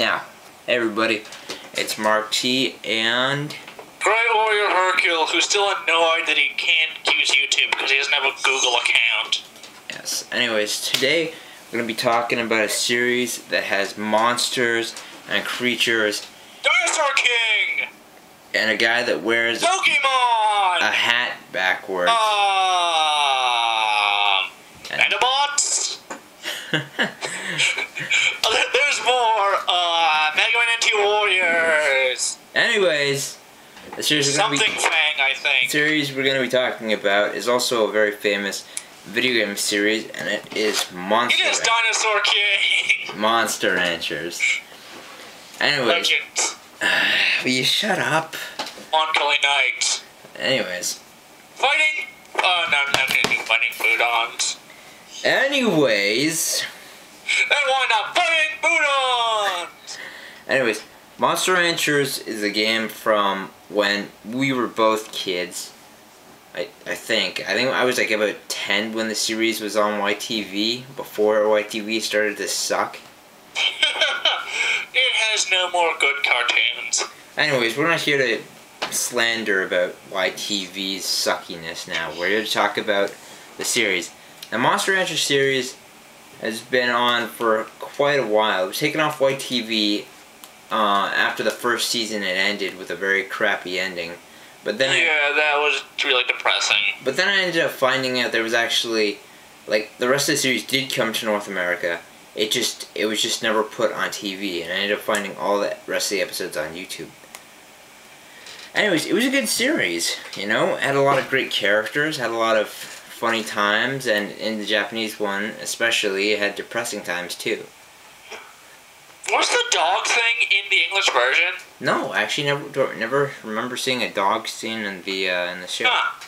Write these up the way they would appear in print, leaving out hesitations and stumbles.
Now, hey everybody, it's Mark T and Great Warrior Hercule, who's still annoyed that he can't use YouTube because he doesn't have a Google account. yes. Anyways, today we're gonna be talking about a series that has monsters and creatures Dinosaur King! and a guy that wears Pokemon! a hat backwards. Dinobots? There's more. Mega Man and Warriors. Anyways, the series we're gonna Something Fang, I think. The series we're gonna be talking about is also a very famous video game series, and it is It is Dinosaur King. Monster Ranchers. Anyways, Legends. will you shut up? Oncoming Night. Anyways. Fighting. Oh no, I'm not gonna do fighting Budons. Anyways. Then why not fighting Budons? Anyways, Monster Ranchers is a game from when we were both kids. I think I was like about 10 when the series was on YTV, before YTV started to suck. It has no more good cartoons. Anyways, we're not here to slander about YTV's suckiness now. We're here to talk about the series. The Monster Rancher series has been on for quite a while. It was taken off YTV after the first season had ended with a very crappy ending. But then that was really depressing. But then I ended up finding out there was actually, like, the rest of the series did come to North America. It was just never put on TV, and I ended up finding all the rest of the episodes on YouTube. Anyways, it was a good series, you know? It had a lot of great characters, had a lot of funny times, and in the Japanese one especially, it had depressing times too. Was the dog thing in the English version? No, I actually never remember seeing a dog scene in the show. Huh.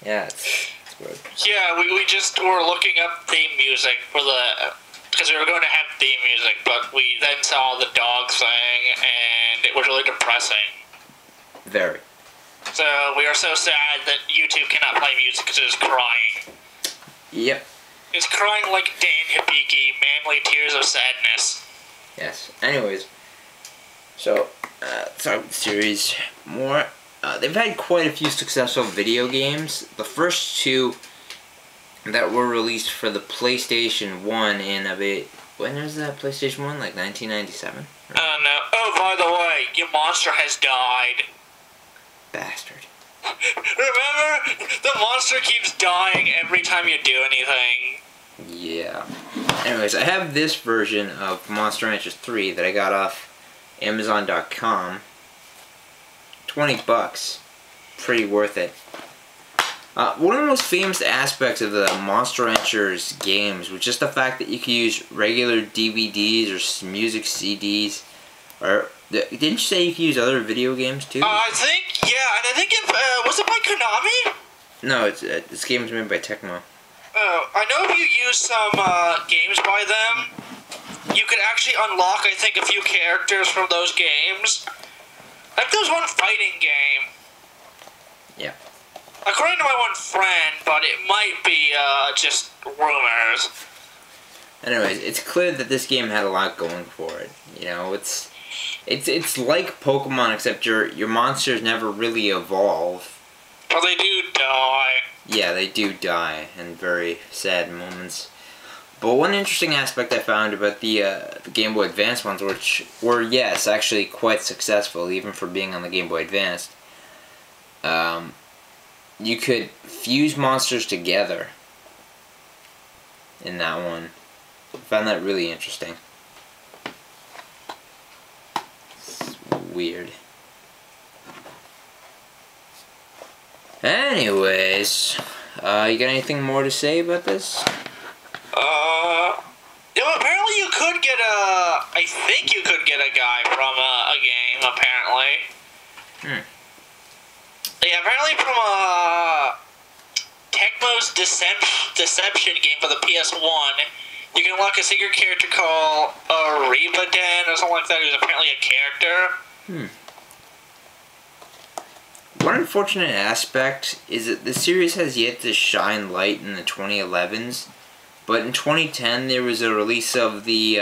Yeah, it's weird. Yeah, we just were looking up theme music for the... because we were going to have theme music, but we then saw the dog thing, and it was really depressing. Very. So we are so sad that YouTube cannot play music because it is crying. Yep. It's crying like Dan Hibiki, manly tears of sadness. Yes. Anyways, so let's talk about the series more. They've had quite a few successful video games. The first two that were released for the PlayStation 1 in a bit... When was that PlayStation 1? Like 1997? Oh no. Oh, by the way, your monster has died. Bastard. Remember? The monster keeps dying every time you do anything. Yeah. Anyways, I have this version of Monster Ranchers 3 that I got off Amazon.com. $20. Pretty worth it. One of the most famous aspects of the Monster Ranchers games was just the fact that you could use regular DVDs or music CDs. Or didn't you say you could use other video games too? I think, yeah, and I think it was it by Konami? No, this game is made by Tecmo. Oh, I know if you use some games by them, you could actually unlock, I think, a few characters from those games. I think there was one fighting game. Yeah. According to my one friend, but it might be just rumors. Anyways, it's clear that this game had a lot going for it. You know, it's like Pokemon, except your monsters never really evolve. But they do die. Yeah, they do die in very sad moments. But one interesting aspect I found about the Game Boy Advance ones, which were, yes, actually quite successful, even for being on the Game Boy Advance, you could fuse monsters together in that one. I found that really interesting. It's weird. Anyways, you got anything more to say about this? Yeah, apparently you could get I think you could get a guy from a game, apparently. Yeah, apparently from Tecmo's Deception game for the PS1, you can unlock a secret character called Rebaden or something like that, who's apparently a character. One unfortunate aspect is that the series has yet to shine light in the 2011s, but in 2010 there was a release of the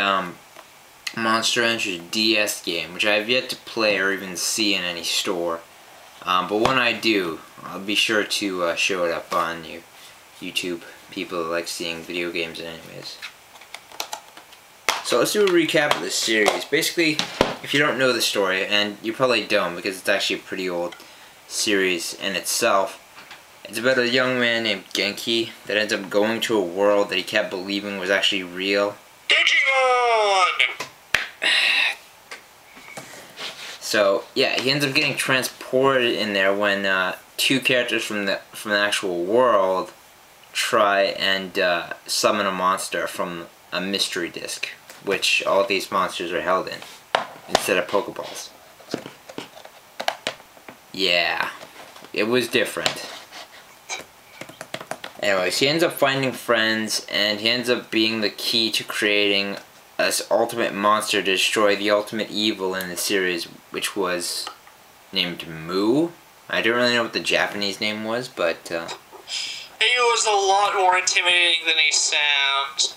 Monster Hunter DS game, which I have yet to play or even see in any store. But when I do, I'll be sure to show it up on YouTube. People that like seeing video games and animes. So let's do a recap of this series. Basically, if you don't know the story, and you probably don't because it's actually a pretty old series in itself, it's about a young man named Genki that ends up going to a world that he kept believing was actually real. Digimon! So yeah, he ends up getting transported in there when two characters from the actual world try and summon a monster from a mystery disc, which all these monsters are held in, instead of Pokeballs. Yeah, it was different. Anyways, he ends up finding friends, and he ends up being the key to creating this ultimate monster to destroy the ultimate evil in the series, which was named Mu. I don't really know what the Japanese name was, but he was a lot more intimidating than he sounds.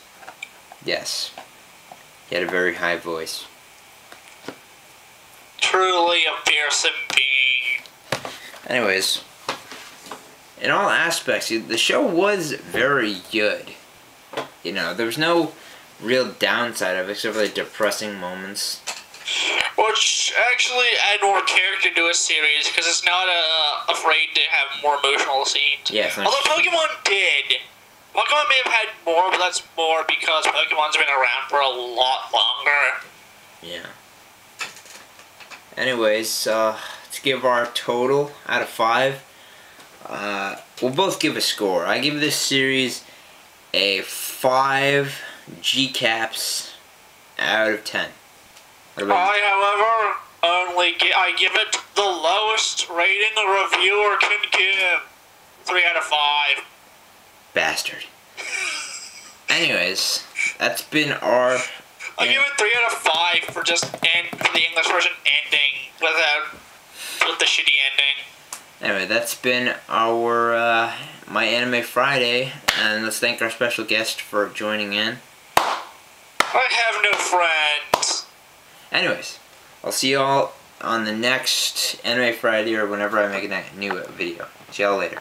Yes. He had a very high voice. Truly a fearsome being. Anyways, in all aspects, the show was very good. You know, there was no real downside of it, except for the depressing moments. Which actually add more character to a series, because it's not afraid to have more emotional scenes. Yeah, although Pokemon did. Pokemon may have had more, but that's more because Pokemon's been around for a lot longer. Yeah. Anyways, let's give our total out of 5. We'll both give a score. I give this series a 5 G-caps out of 10. I, however, I give it the lowest rating a reviewer can give. 3 out of 5. Bastard. Anyways, that's been our... I give it 3 out of 5 for just for the English version ending with the shitty ending. Anyway, that's been our My Anime Friday, and let's thank our special guest for joining in. I have no friends. Anyways, I'll see y'all on the next Anime Friday or whenever I make a new video. See y'all later.